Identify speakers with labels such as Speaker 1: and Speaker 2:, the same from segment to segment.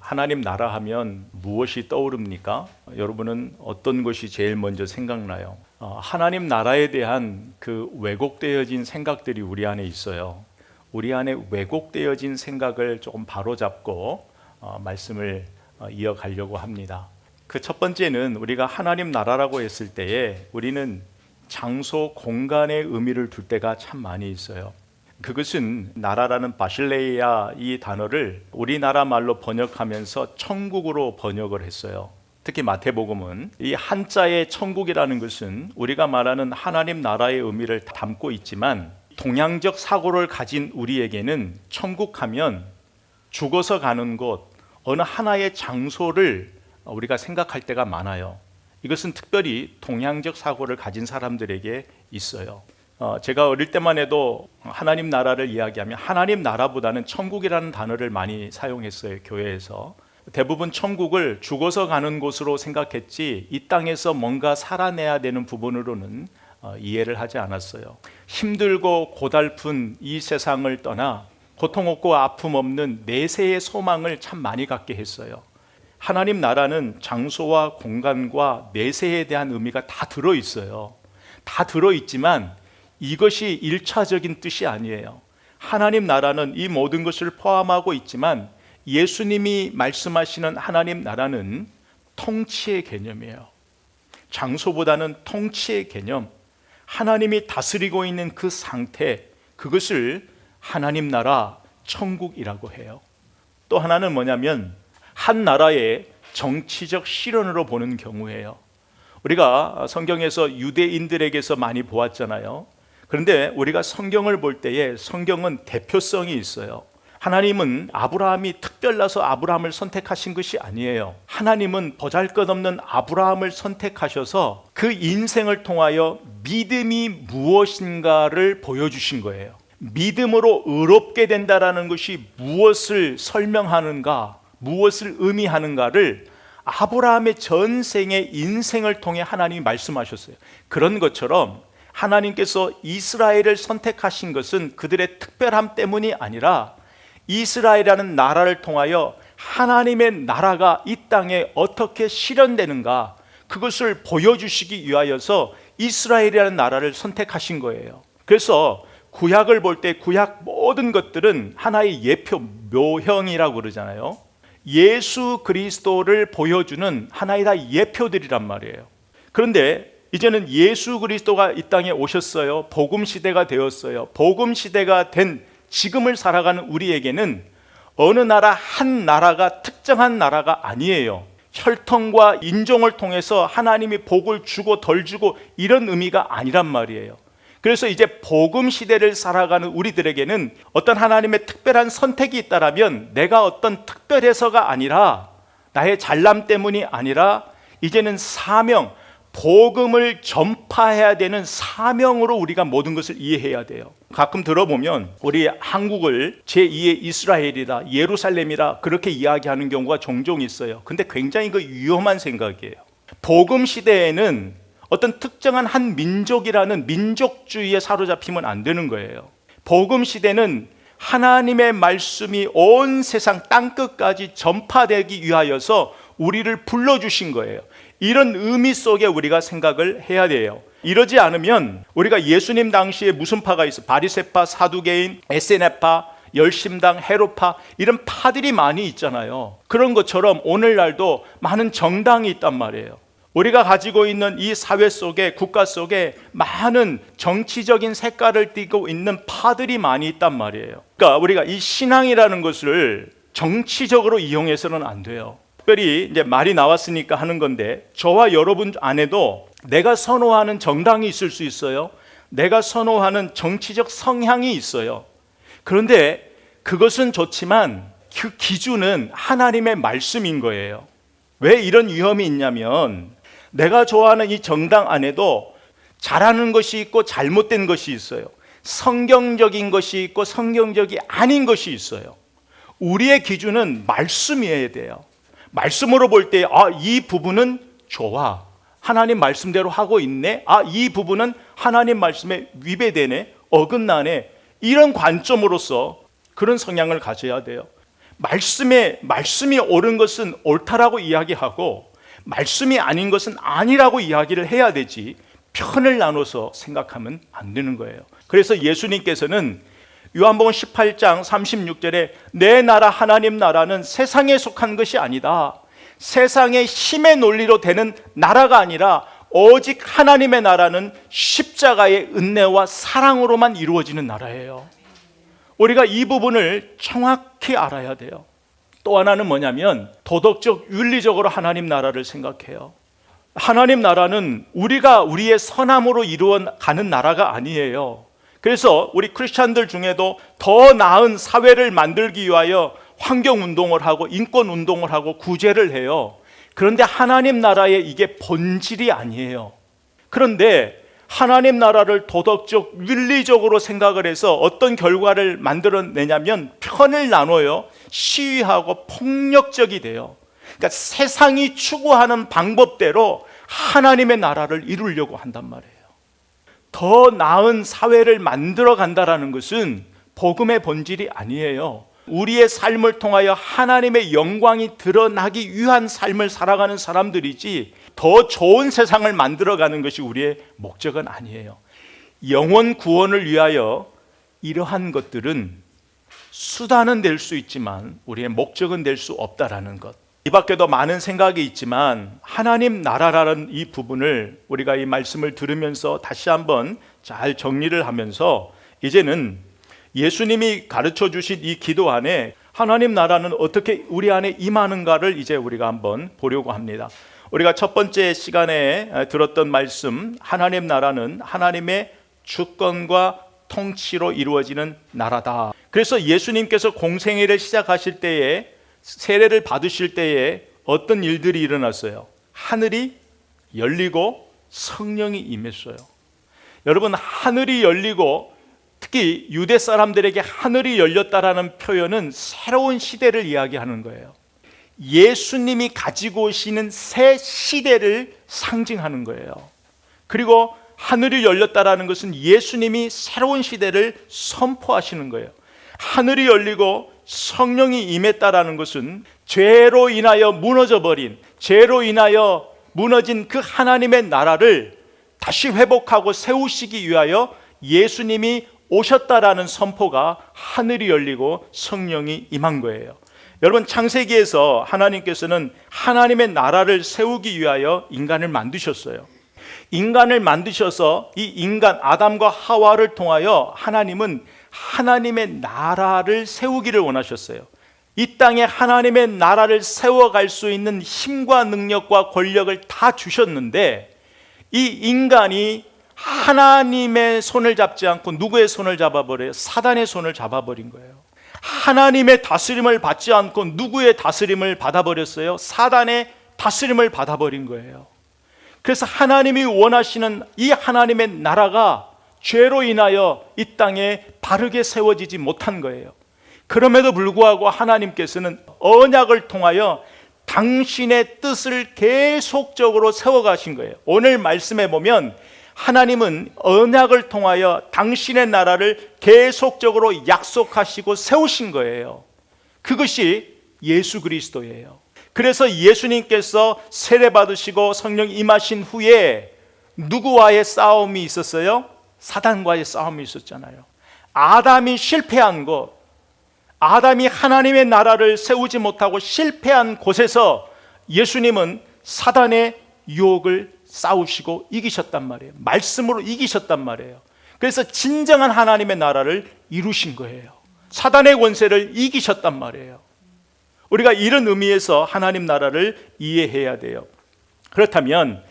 Speaker 1: 하나님 나라 하면 무엇이 떠오릅니까? 여러분은 어떤 것이 제일 먼저 생각나요? 하나님 나라에 대한 그 왜곡되어진 생각들이 우리 안에 있어요. 우리 안에 왜곡되어진 생각을 조금 바로잡고 말씀을 이어가려고 합니다. 그 첫 번째는 우리가 하나님 나라라고 했을 때에 우리는 장소, 공간의 의미를 둘 때가 참 많이 있어요. 그것은 나라라는 바실레이아 이 단어를 우리나라 말로 번역하면서 천국으로 번역을 했어요. 특히 마태복음은 이 한자의 천국이라는 것은 우리가 말하는 하나님 나라의 의미를 담고 있지만 동양적 사고를 가진 우리에게는 천국하면 죽어서 가는 곳, 어느 하나의 장소를 우리가 생각할 때가 많아요. 이것은 특별히 동양적 사고를 가진 사람들에게 있어요. 제가 어릴 때만 해도 하나님 나라를 이야기하면 하나님 나라보다는 천국이라는 단어를 많이 사용했어요. 교회에서 대부분 천국을 죽어서 가는 곳으로 생각했지 이 땅에서 뭔가 살아내야 되는 부분으로는 이해를 하지 않았어요. 힘들고 고달픈 이 세상을 떠나 고통 없고 아픔 없는 내세의 소망을 참 많이 갖게 했어요. 하나님 나라는 장소와 공간과 내세에 대한 의미가 다 들어있어요. 다 들어있지만 이것이 1차적인 뜻이 아니에요. 하나님 나라는 이 모든 것을 포함하고 있지만 예수님이 말씀하시는 하나님 나라는 통치의 개념이에요. 장소보다는 통치의 개념, 하나님이 다스리고 있는 그 상태, 그것을 하나님 나라, 천국이라고 해요. 또 하나는 뭐냐면 한 나라의 정치적 실현으로 보는 경우예요. 우리가 성경에서 유대인들에게서 많이 보았잖아요. 그런데 우리가 성경을 볼 때에 성경은 대표성이 있어요. 하나님은 아브라함이 특별나서 아브라함을 선택하신 것이 아니에요. 하나님은 보잘것없는 아브라함을 선택하셔서 그 인생을 통하여 믿음이 무엇인가를 보여주신 거예요. 믿음으로 의롭게 된다라는 것이 무엇을 설명하는가, 무엇을 의미하는가를 아브라함의 전생의 인생을 통해 하나님이 말씀하셨어요. 그런 것처럼 하나님께서 이스라엘을 선택하신 것은 그들의 특별함 때문이 아니라 이스라엘이라는 나라를 통하여 하나님의 나라가 이 땅에 어떻게 실현되는가, 그것을 보여주시기 위하여서 이스라엘이라는 나라를 선택하신 거예요. 그래서 구약을 볼 때 구약 모든 것들은 하나의 예표, 묘형이라고 그러잖아요. 예수 그리스도를 보여주는 하나의 다 예표들이란 말이에요. 그런데 이제는 예수 그리스도가 이 땅에 오셨어요. 복음 시대가 되었어요. 복음 시대가 된 지금을 살아가는 우리에게는 어느 나라 한 나라가 특정한 나라가 아니에요. 혈통과 인종을 통해서 하나님이 복을 주고 덜 주고 이런 의미가 아니란 말이에요. 그래서 이제 복음 시대를 살아가는 우리들에게는 어떤 하나님의 특별한 선택이 있다라면 내가 어떤 특별해서가 아니라 나의 잘남 때문이 아니라 이제는 사명, 복음을 전파해야 되는 사명으로 우리가 모든 것을 이해해야 돼요. 가끔 들어보면 우리 한국을 제2의 이스라엘이다, 예루살렘이라 그렇게 이야기하는 경우가 종종 있어요. 근데 굉장히 그 위험한 생각이에요. 복음 시대에는 어떤 특정한 한 민족이라는 민족주의에 사로잡히면 안 되는 거예요. 복음 시대는 하나님의 말씀이 온 세상 땅끝까지 전파되기 위하여서 우리를 불러주신 거예요. 이런 의미 속에 우리가 생각을 해야 돼요. 이러지 않으면 우리가 예수님 당시에 무슨 파가 있어? 바리새파, 사두개인, 에세네파, 열심당, 헤롯파 이런 파들이 많이 있잖아요. 그런 것처럼 오늘날도 많은 정당이 있단 말이에요. 우리가 가지고 있는 이 사회 속에, 국가 속에 많은 정치적인 색깔을 띠고 있는 파들이 많이 있단 말이에요. 그러니까 우리가 이 신앙이라는 것을 정치적으로 이용해서는 안 돼요. 특별히 이제 말이 나왔으니까 하는 건데, 저와 여러분 안에도 내가 선호하는 정당이 있을 수 있어요. 내가 선호하는 정치적 성향이 있어요. 그런데 그것은 좋지만 그 기준은 하나님의 말씀인 거예요. 왜 이런 위험이 있냐면 내가 좋아하는 이 정당 안에도 잘하는 것이 있고 잘못된 것이 있어요. 성경적인 것이 있고 성경적이 아닌 것이 있어요. 우리의 기준은 말씀이어야 돼요. 말씀으로 볼 때 이 부분은 좋아, 하나님 말씀대로 하고 있네, 이 부분은 하나님 말씀에 위배되네, 어긋나네, 이런 관점으로서 그런 성향을 가져야 돼요. 말씀이 옳은 것은 옳다라고 이야기하고 말씀이 아닌 것은 아니라고 이야기를 해야 되지 편을 나눠서 생각하면 안 되는 거예요. 그래서 예수님께서는 요한복음 18장 36절에 내 나라 하나님 나라는 세상에 속한 것이 아니다. 세상의 힘의 논리로 되는 나라가 아니라 오직 하나님의 나라는 십자가의 은혜와 사랑으로만 이루어지는 나라예요. 우리가 이 부분을 정확히 알아야 돼요. 또 하나는 뭐냐면 도덕적 윤리적으로 하나님 나라를 생각해요. 하나님 나라는 우리가 우리의 선함으로 이루어가는 나라가 아니에요. 그래서 우리 크리스찬들 중에도 더 나은 사회를 만들기 위하여 환경운동을 하고 인권운동을 하고 구제를 해요. 그런데 하나님 나라의 이게 본질이 아니에요. 그런데 하나님 나라를 도덕적 윤리적으로 생각을 해서 어떤 결과를 만들어내냐면 편을 나눠요. 시위하고 폭력적이 돼요. 그러니까 세상이 추구하는 방법대로 하나님의 나라를 이루려고 한단 말이에요. 더 나은 사회를 만들어 간다라는 것은 복음의 본질이 아니에요. 우리의 삶을 통하여 하나님의 영광이 드러나기 위한 삶을 살아가는 사람들이지 더 좋은 세상을 만들어가는 것이 우리의 목적은 아니에요. 영혼 구원을 위하여 이러한 것들은 수단은 될 수 있지만 우리의 목적은 될 수 없다라는 것. 이 밖에도 많은 생각이 있지만 하나님 나라라는 이 부분을 우리가 이 말씀을 들으면서 다시 한번 잘 정리를 하면서 이제는 예수님이 가르쳐 주신 이 기도 안에 하나님 나라는 어떻게 우리 안에 임하는가를 이제 우리가 한번 보려고 합니다. 우리가 첫 번째 시간에 들었던 말씀, 하나님 나라는 하나님의 주권과 통치로 이루어지는 나라다. 그래서 예수님께서 공생애를 시작하실 때에 세례를 받으실 때에 어떤 일들이 일어났어요? 하늘이 열리고 성령이 임했어요. 여러분, 하늘이 열리고 특히 유대 사람들에게 하늘이 열렸다라는 표현은 새로운 시대를 이야기하는 거예요. 예수님이 가지고 오시는 새 시대를 상징하는 거예요. 그리고 하늘이 열렸다라는 것은 예수님이 새로운 시대를 선포하시는 거예요. 하늘이 열리고 성령이 임했다라는 것은 죄로 인하여 무너져버린, 죄로 인하여 무너진 그 하나님의 나라를 다시 회복하고 세우시기 위하여 예수님이 오셨다라는 선포가 하늘이 열리고 성령이 임한 거예요. 여러분, 창세기에서 하나님께서는 하나님의 나라를 세우기 위하여 인간을 만드셨어요. 인간을 만드셔서 이 인간 아담과 하와를 통하여 하나님은 하나님의 나라를 세우기를 원하셨어요. 이 땅에 하나님의 나라를 세워갈 수 있는 힘과 능력과 권력을 다 주셨는데 이 인간이 하나님의 손을 잡지 않고 누구의 손을 잡아버려요? 사단의 손을 잡아버린 거예요. 하나님의 다스림을 받지 않고 누구의 다스림을 받아버렸어요? 사단의 다스림을 받아버린 거예요. 그래서 하나님이 원하시는 이 하나님의 나라가 죄로 인하여 이 땅에 바르게 세워지지 못한 거예요. 그럼에도 불구하고 하나님께서는 언약을 통하여 당신의 뜻을 계속적으로 세워가신 거예요. 오늘 말씀에 보면 하나님은 언약을 통하여 당신의 나라를 계속적으로 약속하시고 세우신 거예요. 그것이 예수 그리스도예요. 그래서 예수님께서 세례받으시고 성령 임하신 후에 누구와의 싸움이 있었어요? 사단과의 싸움이 있었잖아요. 아담이 실패한 곳, 아담이 하나님의 나라를 세우지 못하고 실패한 곳에서 예수님은 사단의 유혹을 싸우시고 이기셨단 말이에요. 말씀으로 이기셨단 말이에요. 그래서 진정한 하나님의 나라를 이루신 거예요. 사단의 권세를 이기셨단 말이에요. 우리가 이런 의미에서 하나님 나라를 이해해야 돼요. 그렇다면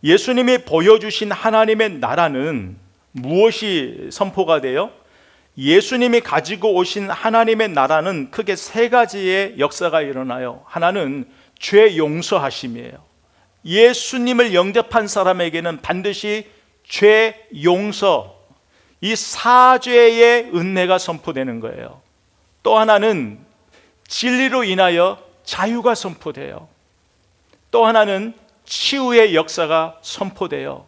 Speaker 1: 예수님이 보여주신 하나님의 나라는 무엇이 선포가 돼요? 예수님이 가지고 오신 하나님의 나라는 크게 세 가지의 역사가 일어나요. 하나는 죄 용서하심이에요. 예수님을 영접한 사람에게는 반드시 죄 용서, 이 사죄의 은혜가 선포되는 거예요. 또 하나는 진리로 인하여 자유가 선포돼요. 또 하나는 치유의 역사가 선포돼요.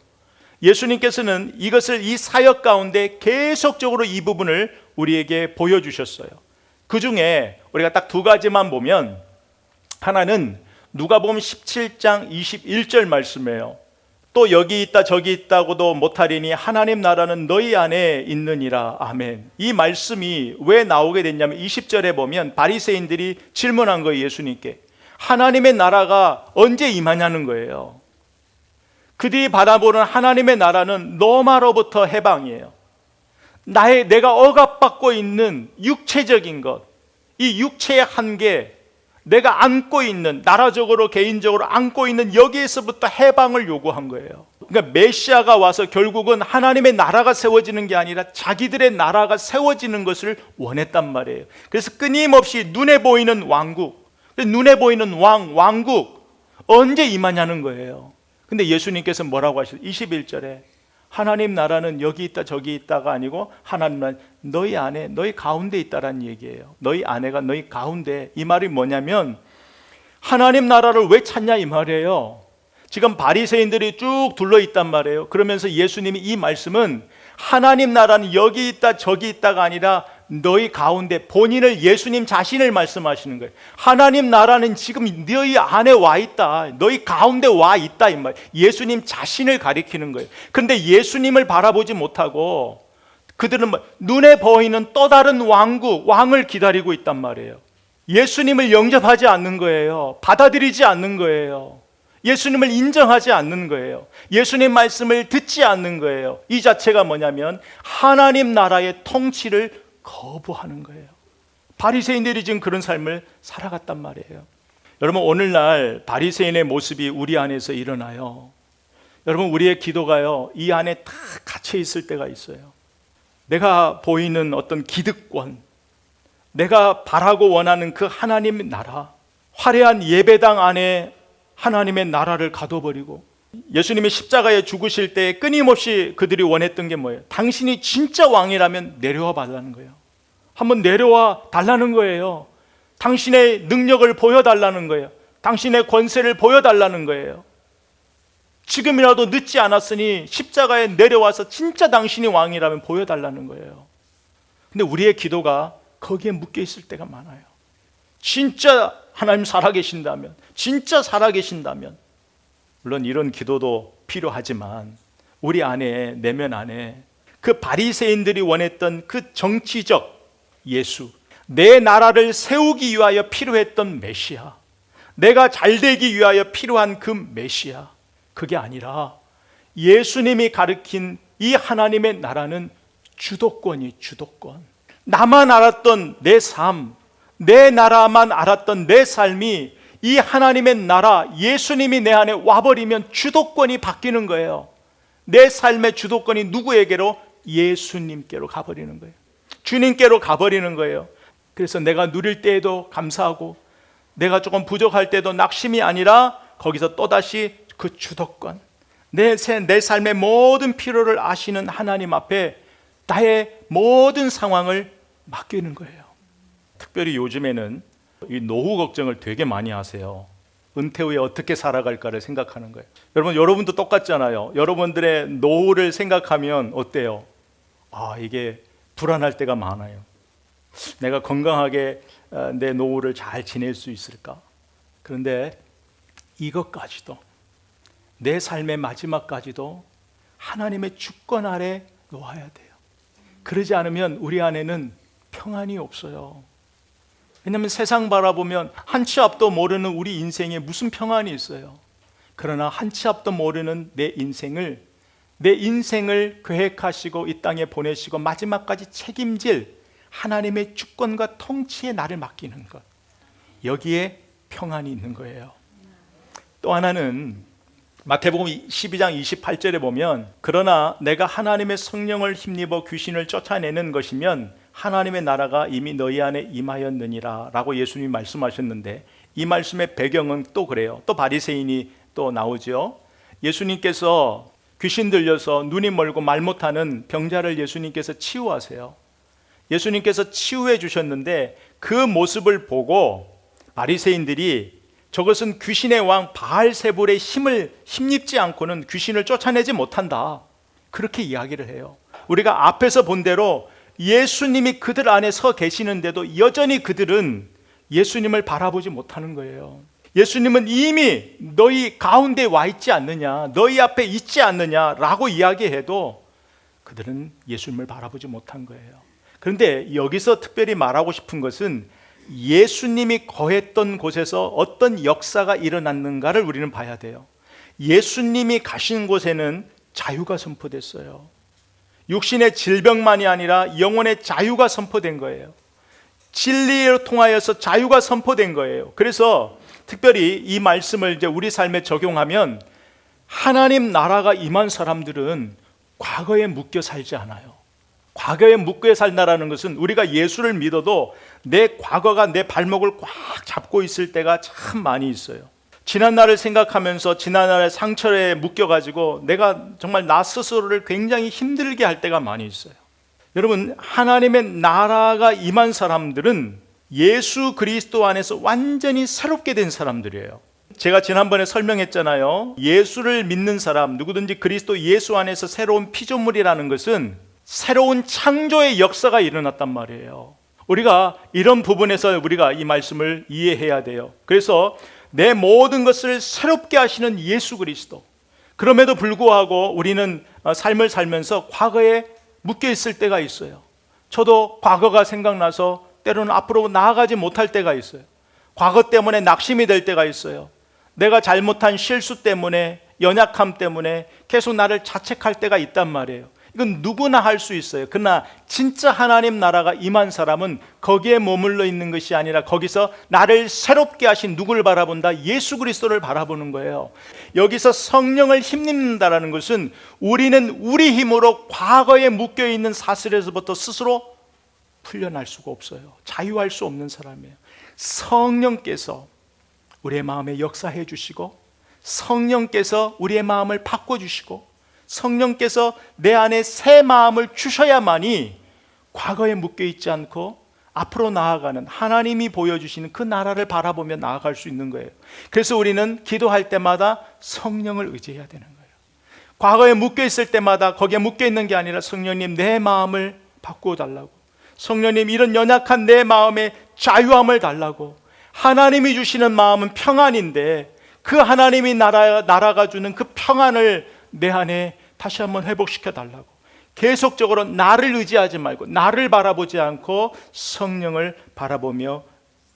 Speaker 1: 예수님께서는 이것을 이 사역 가운데 계속적으로 이 부분을 우리에게 보여주셨어요. 그 중에 우리가 딱 두 가지만 보면, 하나는 누가복음 17장 21절 말씀이에요. 또 여기 있다 저기 있다고도 못하리니 하나님 나라는 너희 안에 있느니라. 아멘. 이 말씀이 왜 나오게 됐냐면 20절에 보면 바리새인들이 질문한 거예요. 예수님께 하나님의 나라가 언제 임하냐는 거예요. 그들이 바라보는 하나님의 나라는 노마로부터 해방이에요. 내가 억압받고 있는 육체적인 것, 이 육체의 한계, 내가 안고 있는, 나라적으로 개인적으로 안고 있는 여기에서부터 해방을 요구한 거예요. 그러니까 메시아가 와서 결국은 하나님의 나라가 세워지는 게 아니라 자기들의 나라가 세워지는 것을 원했단 말이에요. 그래서 끊임없이 눈에 보이는 왕국, 눈에 보이는 왕국 언제 임하냐는 거예요. 근데 예수님께서 뭐라고 하셨어요? 21절에 하나님 나라는 여기 있다 저기 있다가 아니고 하나님 나라는 너희 안에, 너희 가운데 있다라는 얘기예요. 너희 안에가 너희 가운데. 이 말이 뭐냐면 하나님 나라를 왜 찾냐 이 말이에요. 지금 바리새인들이 쭉 둘러 있단 말이에요. 그러면서 예수님이 이 말씀은 하나님 나라는 여기 있다 저기 있다가 아니라 너희 가운데, 본인을, 예수님 자신을 말씀하시는 거예요. 하나님 나라는 지금 너희 안에 와 있다, 너희 가운데 와 있다 이 말. 예수님 자신을 가리키는 거예요. 그런데 예수님을 바라보지 못하고 그들은 눈에 보이는 또 다른 왕국, 왕을 기다리고 있단 말이에요. 예수님을 영접하지 않는 거예요. 받아들이지 않는 거예요. 예수님을 인정하지 않는 거예요. 예수님 말씀을 듣지 않는 거예요. 이 자체가 뭐냐면 하나님 나라의 통치를 거부하는 거예요. 바리새인들이 지금 그런 삶을 살아갔단 말이에요. 여러분, 오늘날 바리새인의 모습이 우리 안에서 일어나요. 여러분, 우리의 기도가요, 이 안에 다 갇혀 있을 때가 있어요. 내가 보이는 어떤 기득권, 내가 바라고 원하는 그 하나님의 나라, 화려한 예배당 안에 하나님의 나라를 가둬버리고, 예수님이 십자가에 죽으실 때 끊임없이 그들이 원했던 게 뭐예요? 당신이 진짜 왕이라면 내려와 달라는 거예요. 한번 내려와 달라는 거예요. 당신의 능력을 보여달라는 거예요. 당신의 권세를 보여달라는 거예요. 지금이라도 늦지 않았으니 십자가에 내려와서 진짜 당신이 왕이라면 보여달라는 거예요. 근데 우리의 기도가 거기에 묶여 있을 때가 많아요. 진짜 하나님 살아계신다면, 진짜 살아계신다면, 물론 이런 기도도 필요하지만 우리 안에, 내면 안에 그 바리새인들이 원했던 그 정치적 예수, 내 나라를 세우기 위하여 필요했던 메시아, 내가 잘되기 위하여 필요한 그 메시아, 그게 아니라 예수님이 가르친 이 하나님의 나라는 주도권이 주도권. 나만 알았던 내 삶, 내 나라만 알았던 내 삶이 이 하나님의 나라, 예수님이 내 안에 와버리면 주도권이 바뀌는 거예요. 내 삶의 주도권이 누구에게로? 예수님께로 가버리는 거예요. 주님께로 가버리는 거예요. 그래서 내가 누릴 때에도 감사하고, 내가 조금 부족할 때도 낙심이 아니라 거기서 또다시 그 주도권, 내 삶의 모든 필요를 아시는 하나님 앞에 나의 모든 상황을 맡기는 거예요. 특별히 요즘에는 이 노후 걱정을 되게 많이 하세요. 은퇴 후에 어떻게 살아갈까를 생각하는 거예요. 여러분도 똑같잖아요. 여러분들의 노후를 생각하면 어때요? 이게 불안할 때가 많아요. 내가 건강하게 내 노후를 잘 지낼 수 있을까? 그런데 이것까지도, 내 삶의 마지막까지도 하나님의 주권 아래 놓아야 돼요. 그러지 않으면 우리 안에는 평안이 없어요. 왜냐하면 세상 바라보면 한 치 앞도 모르는 우리 인생에 무슨 평안이 있어요. 그러나 한 치 앞도 모르는 내 인생을 계획하시고 이 땅에 보내시고 마지막까지 책임질 하나님의 주권과 통치에 나를 맡기는 것, 여기에 평안이 있는 거예요. 또 하나는 마태복음 12장 28절에 보면, 그러나 내가 하나님의 성령을 힘입어 귀신을 쫓아내는 것이면 하나님의 나라가 이미 너희 안에 임하였느니라 라고 예수님이 말씀하셨는데, 이 말씀의 배경은 또 그래요. 또 바리새인이 또 나오죠. 예수님께서 귀신 들려서 눈이 멀고 말 못하는 병자를 예수님께서 치유하세요. 예수님께서 치유해 주셨는데 그 모습을 보고 바리새인들이 저것은 귀신의 왕 바알세불의 힘을 힘입지 않고는 귀신을 쫓아내지 못한다, 그렇게 이야기를 해요. 우리가 앞에서 본 대로 예수님이 그들 안에 서 계시는데도 여전히 그들은 예수님을 바라보지 못하는 거예요. 예수님은 이미 너희 가운데 와 있지 않느냐, 너희 앞에 있지 않느냐라고 이야기해도 그들은 예수님을 바라보지 못한 거예요. 그런데 여기서 특별히 말하고 싶은 것은 예수님이 거했던 곳에서 어떤 역사가 일어났는가를 우리는 봐야 돼요. 예수님이 가신 곳에는 자유가 선포됐어요. 육신의 질병만이 아니라 영혼의 자유가 선포된 거예요. 진리로 통하여서 자유가 선포된 거예요. 그래서 특별히 이 말씀을 이제 우리 삶에 적용하면 하나님 나라가 임한 사람들은 과거에 묶여 살지 않아요. 과거에 묶여 산다라는 것은 우리가 예수를 믿어도 내 과거가 내 발목을 꽉 잡고 있을 때가 참 많이 있어요. 지난 날을 생각하면서 지난 날의 상처에 묶여가지고 내가 정말 나 스스로를 굉장히 힘들게 할 때가 많이 있어요. 여러분, 하나님의 나라가 임한 사람들은 예수 그리스도 안에서 완전히 새롭게 된 사람들이에요. 제가 지난번에 설명했잖아요. 예수를 믿는 사람, 누구든지 그리스도 예수 안에서 새로운 피조물이라는 것은 새로운 창조의 역사가 일어났단 말이에요. 우리가 이런 부분에서 우리가 이 말씀을 이해해야 돼요. 그래서 내 모든 것을 새롭게 하시는 예수 그리스도, 그럼에도 불구하고 우리는 삶을 살면서 과거에 묶여 있을 때가 있어요. 저도 과거가 생각나서 때로는 앞으로 나아가지 못할 때가 있어요. 과거 때문에 낙심이 될 때가 있어요. 내가 잘못한 실수 때문에, 연약함 때문에 계속 나를 자책할 때가 있단 말이에요. 이건 누구나 할 수 있어요. 그러나 진짜 하나님 나라가 임한 사람은 거기에 머물러 있는 것이 아니라 거기서 나를 새롭게 하신 누구를 바라본다? 예수 그리스도를 바라보는 거예요. 여기서 성령을 힘입는다라는 것은 우리는 우리 힘으로 과거에 묶여있는 사슬에서부터 스스로 풀려날 수가 없어요. 자유할 수 없는 사람이에요. 성령께서 우리의 마음에 역사해 주시고, 성령께서 우리의 마음을 바꿔주시고, 성령께서 내 안에 새 마음을 주셔야만이 과거에 묶여있지 않고 앞으로 나아가는, 하나님이 보여주시는 그 나라를 바라보며 나아갈 수 있는 거예요. 그래서 우리는 기도할 때마다 성령을 의지해야 되는 거예요. 과거에 묶여있을 때마다 거기에 묶여있는 게 아니라 성령님 내 마음을 바꾸어 달라고, 성령님 이런 연약한 내 마음에 자유함을 달라고. 하나님이 주시는 마음은 평안인데 그 하나님이 나라가 주는 그 평안을 내 안에 다시 한번 회복시켜 달라고. 계속적으로 나를 의지하지 말고 나를 바라보지 않고 성령을 바라보며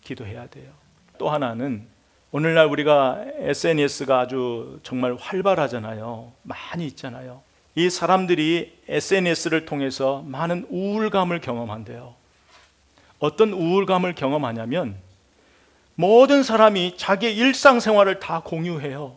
Speaker 1: 기도해야 돼요. 또 하나는 오늘날 우리가 SNS가 아주 정말 활발하잖아요. 많이 있잖아요. 이 사람들이 SNS를 통해서 많은 우울감을 경험한대요. 어떤 우울감을 경험하냐면 모든 사람이 자기의 일상생활을 다 공유해요.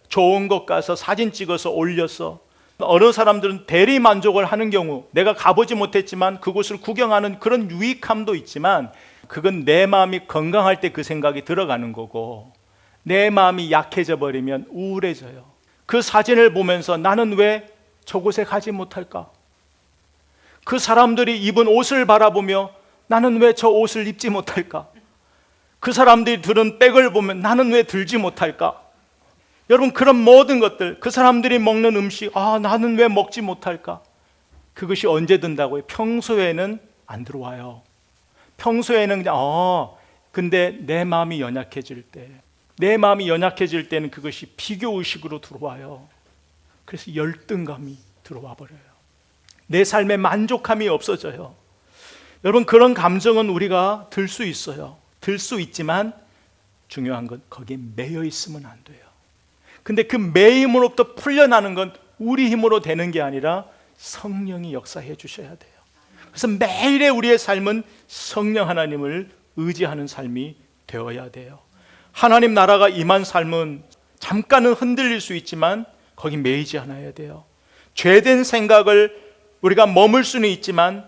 Speaker 1: 좋은 곳 가서 사진 찍어서 올려서, 어느 사람들은 대리 만족을 하는 경우, 내가 가보지 못했지만 그곳을 구경하는 그런 유익함도 있지만 그건 내 마음이 건강할 때 그 생각이 들어가는 거고, 내 마음이 약해져 버리면 우울해져요. 그 사진을 보면서 나는 왜 저곳에 가지 못할까? 그 사람들이 입은 옷을 바라보며 나는 왜 저 옷을 입지 못할까? 그 사람들이 들은 백을 보면 나는 왜 들지 못할까? 여러분, 그런 모든 것들, 그 사람들이 먹는 음식, 나는 왜 먹지 못할까? 그것이 언제 든다고요? 평소에는 안 들어와요. 평소에는 그냥 근데 내 마음이 연약해질 때, 내 마음이 연약해질 때는 그것이 비교의식으로 들어와요. 그래서 열등감이 들어와 버려요. 내 삶에 만족함이 없어져요. 여러분, 그런 감정은 우리가 들 수 있어요. 들 수 있지만 중요한 건 거기에 매여 있으면 안 돼요. 근데 그 매임으로부터 풀려나는 건 우리 힘으로 되는 게 아니라 성령이 역사해 주셔야 돼요. 그래서 매일의 우리의 삶은 성령 하나님을 의지하는 삶이 되어야 돼요. 하나님 나라가 임한 삶은 잠깐은 흔들릴 수 있지만 거기 매이지 않아야 돼요. 죄된 생각을 우리가 머물 수는 있지만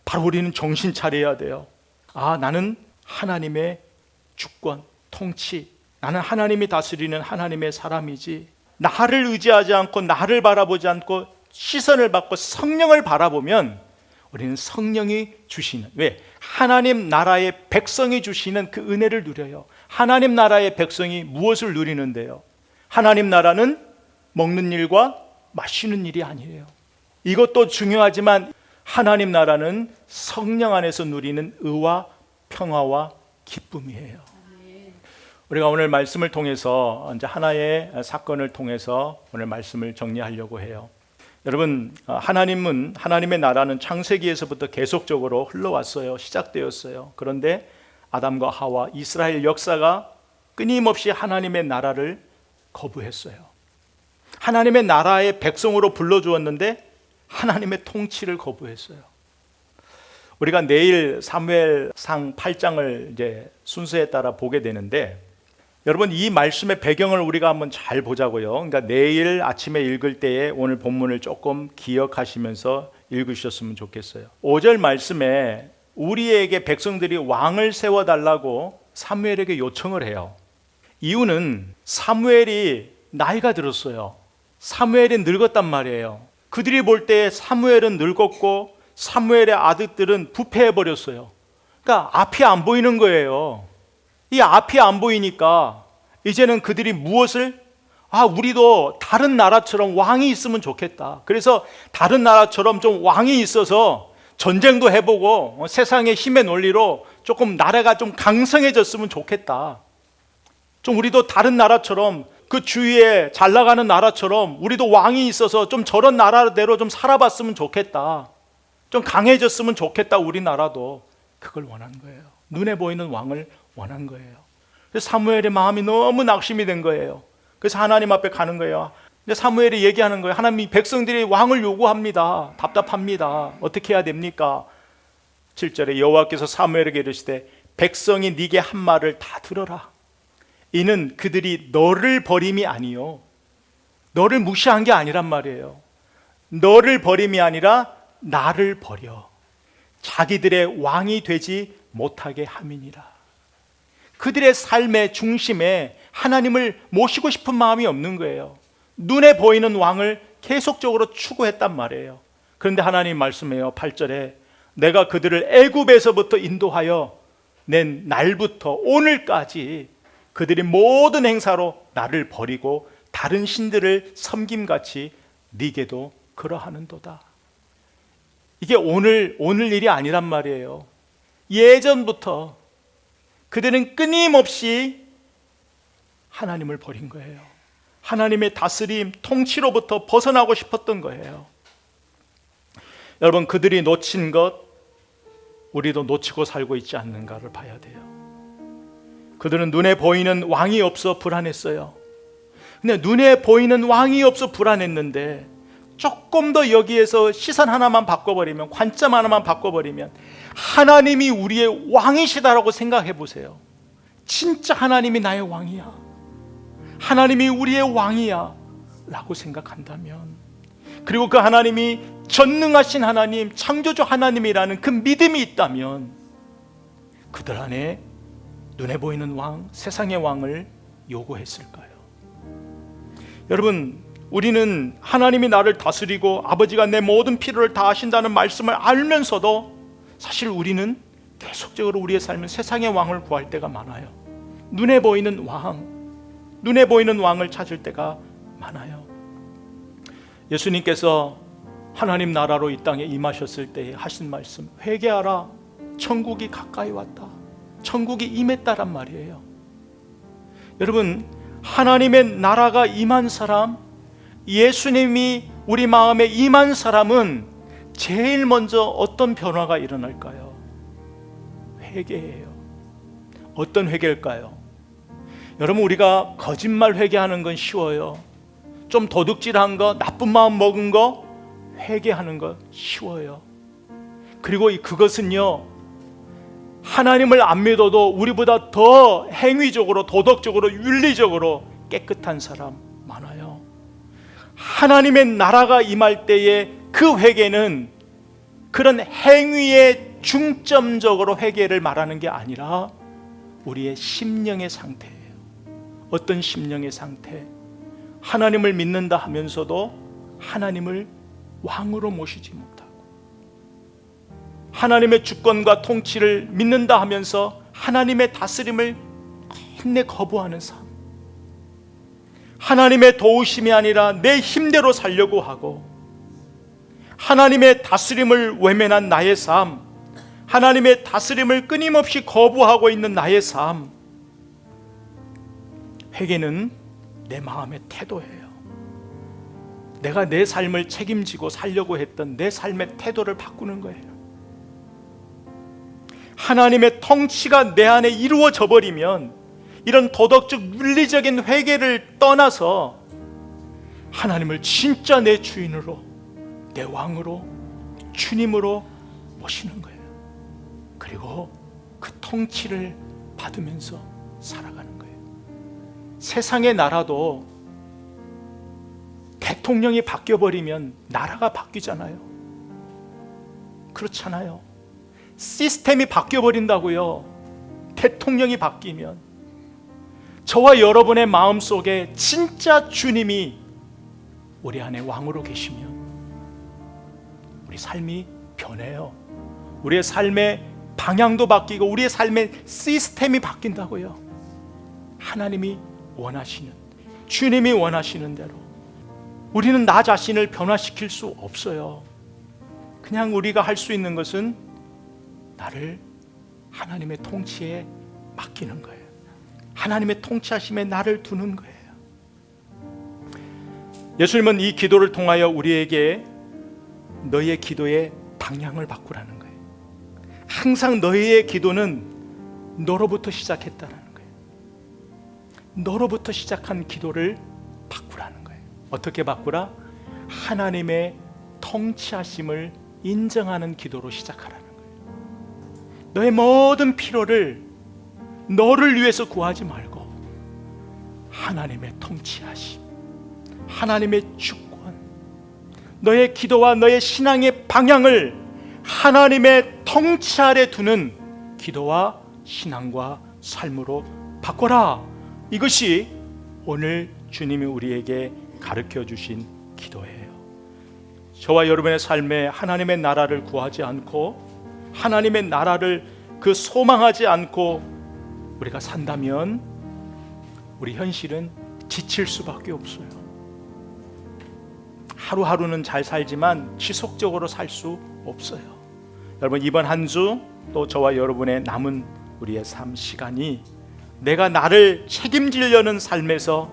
Speaker 1: 바로 우리는 정신 차려야 돼요. 나는 하나님의 주권, 통치, 나는 하나님이 다스리는 하나님의 사람이지, 나를 의지하지 않고 나를 바라보지 않고 시선을 받고 성령을 바라보면 우리는 성령이 주시는, 왜? 하나님 나라의 백성이 주시는 그 은혜를 누려요. 하나님 나라의 백성이 무엇을 누리는데요? 하나님 나라는 먹는 일과 마시는 일이 아니에요. 이것도 중요하지만 하나님 나라는 성령 안에서 누리는 의와 평화와 기쁨이에요. 우리가 오늘 말씀을 통해서 이제 하나의 사건을 통해서 오늘 말씀을 정리하려고 해요. 여러분, 하나님의 나라는 창세기에서부터 계속적으로 흘러왔어요. 시작되었어요. 그런데 아담과 하와, 이스라엘 역사가 끊임없이 하나님의 나라를 거부했어요. 하나님의 나라의 백성으로 불러주었는데 하나님의 통치를 거부했어요. 우리가 내일 사무엘상 8장을 이제 순서에 따라 보게 되는데, 여러분, 이 말씀의 배경을 우리가 한번 잘 보자고요. 그러니까 내일 아침에 읽을 때에 오늘 본문을 조금 기억하시면서 읽으셨으면 좋겠어요. 5절 말씀에 우리에게 백성들이 왕을 세워달라고 사무엘에게 요청을 해요. 이유는 사무엘이 나이가 들었어요. 사무엘이 늙었단 말이에요. 그들이 볼 때 사무엘은 늙었고 사무엘의 아들들은 부패해버렸어요. 그러니까 앞이 안 보이는 거예요. 이 앞이 안 보이니까 이제는 그들이 무엇을, 우리도 다른 나라처럼 왕이 있으면 좋겠다. 그래서 다른 나라처럼 좀 왕이 있어서 전쟁도 해보고 세상의 힘의 논리로 조금 나라가 좀 강성해졌으면 좋겠다. 좀 우리도 다른 나라처럼 그 주위에 잘 나가는 나라처럼 우리도 왕이 있어서 좀 저런 나라대로 좀 살아봤으면 좋겠다. 좀 강해졌으면 좋겠다. 우리나라도 그걸 원한 거예요. 눈에 보이는 왕을 원한 거예요. 그래서 사무엘의 마음이 너무 낙심이 된 거예요. 그래서 하나님 앞에 가는 거예요. 근데 사무엘이 얘기하는 거예요. 하나님, 백성들이 왕을 요구합니다. 답답합니다. 어떻게 해야 됩니까? 7절에 여호와께서 사무엘에게 이르시되 백성이 네게 한 말을 다 들어라. 이는 그들이 너를 버림이 아니요, 너를 무시한 게 아니란 말이에요. 너를 버림이 아니라 나를 버려 자기들의 왕이 되지 못하게 함이니라. 그들의 삶의 중심에 하나님을 모시고 싶은 마음이 없는 거예요. 눈에 보이는 왕을 계속적으로 추구했단 말이에요. 그런데 하나님 말씀해요. 8절에 내가 그들을 애굽에서부터 인도하여 낸 날부터 오늘까지 그들이 모든 행사로 나를 버리고 다른 신들을 섬김같이 네게도 그러하는도다. 이게 오늘 일이 아니란 말이에요. 예전부터 그들은 끊임없이 하나님을 버린 거예요. 하나님의 다스림, 통치로부터 벗어나고 싶었던 거예요. 여러분, 그들이 놓친 것, 우리도 놓치고 살고 있지 않는가를 봐야 돼요. 그들은 눈에 보이는 왕이 없어 불안했어요. 근데 눈에 보이는 왕이 없어 불안했는데 조금 더 여기에서 시선 하나만 바꿔버리면, 관점 하나만 바꿔버리면 하나님이 우리의 왕이시다라고 생각해 보세요. 진짜 하나님이 나의 왕이야, 하나님이 우리의 왕이야 라고 생각한다면, 그리고 그 하나님이 전능하신 하나님, 창조주 하나님이라는 그 믿음이 있다면 그들 안에 눈에 보이는 왕, 세상의 왕을 요구했을까요? 여러분, 우리는 하나님이 나를 다스리고 아버지가 내 모든 필요를 다 하신다는 말씀을 알면서도 사실 우리는 계속적으로 우리의 삶은 세상의 왕을 구할 때가 많아요. 눈에 보이는 왕을 찾을 때가 많아요. 예수님께서 하나님 나라로 이 땅에 임하셨을 때 하신 말씀, 회개하라, 천국이 가까이 왔다, 천국이 임했다란 말이에요. 여러분, 하나님의 나라가 임한 사람, 예수님이 우리 마음에 임한 사람은 제일 먼저 어떤 변화가 일어날까요? 회개예요. 어떤 회개일까요? 여러분, 우리가 거짓말 회개하는 건 쉬워요. 좀 도둑질한 거, 나쁜 마음 먹은 거 회개하는 거 쉬워요. 그리고 그것은요, 하나님을 안 믿어도 우리보다 더 행위적으로, 도덕적으로, 윤리적으로 깨끗한 사람 많아요. 하나님의 나라가 임할 때의 그 회개는 그런 행위에 중점적으로 회개를 말하는 게 아니라 우리의 심령의 상태예요. 어떤 심령의 상태? 하나님을 믿는다 하면서도 하나님을 왕으로 모시지 못하고, 하나님의 주권과 통치를 믿는다 하면서 하나님의 다스림을 끝내 거부하는 삶, 하나님의 도우심이 아니라 내 힘대로 살려고 하고, 하나님의 다스림을 외면한 나의 삶, 하나님의 다스림을 끊임없이 거부하고 있는 나의 삶. 회개는 내 마음의 태도예요. 내가 내 삶을 책임지고 살려고 했던 내 삶의 태도를 바꾸는 거예요. 하나님의 통치가 내 안에 이루어져 버리면 이런 도덕적 물리적인 회개를 떠나서 하나님을 진짜 내 주인으로, 내 왕으로, 주님으로 모시는 거예요. 그리고 그 통치를 받으면서 살아가는 거예요. 세상의 나라도 대통령이 바뀌어버리면 나라가 바뀌잖아요. 그렇잖아요. 시스템이 바뀌어버린다고요. 대통령이 바뀌면. 저와 여러분의 마음속에 진짜 주님이 우리 안에 왕으로 계시면 우리 삶이 변해요. 우리의 삶의 방향도 바뀌고 우리의 삶의 시스템이 바뀐다고요. 하나님이 원하시는, 주님이 원하시는 대로. 우리는 나 자신을 변화시킬 수 없어요. 그냥 우리가 할 수 있는 것은 나를 하나님의 통치에 맡기는 거예요. 하나님의 통치하심에 나를 두는 거예요. 예수님은 이 기도를 통하여 우리에게 너희의 기도의 방향을 바꾸라는 거예요. 항상 너희의 기도는 너로부터 시작했다는 거예요. 너로부터 시작한 기도를 바꾸라는 거예요. 어떻게 바꾸라? 하나님의 통치하심을 인정하는 기도로 시작하라는 거예요. 너의 모든 필요를 너를 위해서 구하지 말고 하나님의 통치하심, 하나님의 주권, 너의 기도와 너의 신앙의 방향을 하나님의 통치 아래 두는 기도와 신앙과 삶으로 바꿔라. 이것이 오늘 주님이 우리에게 가르쳐 주신 기도예요. 저와 여러분의 삶에 하나님의 나라를 구하지 않고 하나님의 나라를 그 소망하지 않고 우리가 산다면 우리 현실은 지칠 수밖에 없어요. 하루하루는 잘 살지만 지속적으로 살 수 없어요. 여러분, 이번 한 주 또 저와 여러분의 남은 우리의 삶 시간이 내가 나를 책임지려는 삶에서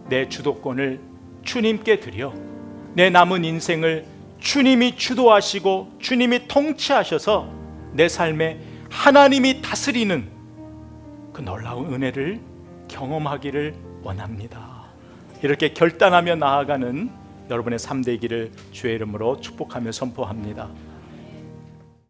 Speaker 1: 내 주도권을 주님께 드려 내 남은 인생을 주님이 주도하시고 주님이 통치하셔서 내 삶에 하나님이 다스리는 그 놀라운 은혜를 경험하기를 원합니다. 이렇게 결단하며 나아가는 여러분의 삶 되기를 주의 이름으로 축복하며 선포합니다.